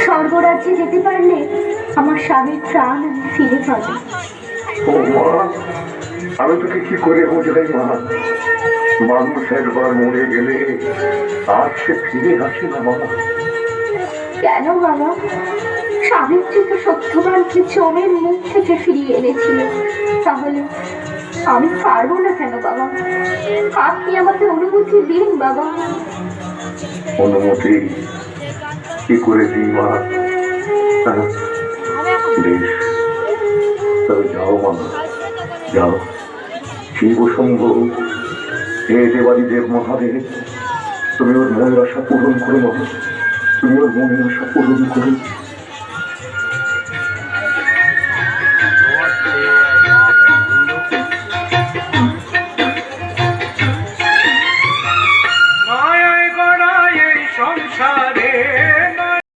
স্বর্গরাজ্যে যেতে পারলে আমার স্বামীর প্রাণ আমি ফিরে পাবো। ও মা, আমি তোকে কি করে বোঝাই মা? মানুষ একবার মরে গেলে আর সে ফিরে আসে না বাবা। কেন বাবা? সাবিত্রী তো সত্যবানকে চোরের মুখ থেকে ফিরিয়ে এনেছিল, তাহলে আমি পারবো না কেন বাবা? আপনি আমাকে অনুমতি দিন বাবা। অনুমতি কি করে দিই মা? বেশ, তবে যাও মা, যাও। শিব শম্ভ, হে দেবাদি দেব মহাদেব, তুমি ওর মনের আশা পূরণ করো মা, তুমি ওর মনের আশা পূরণ করো।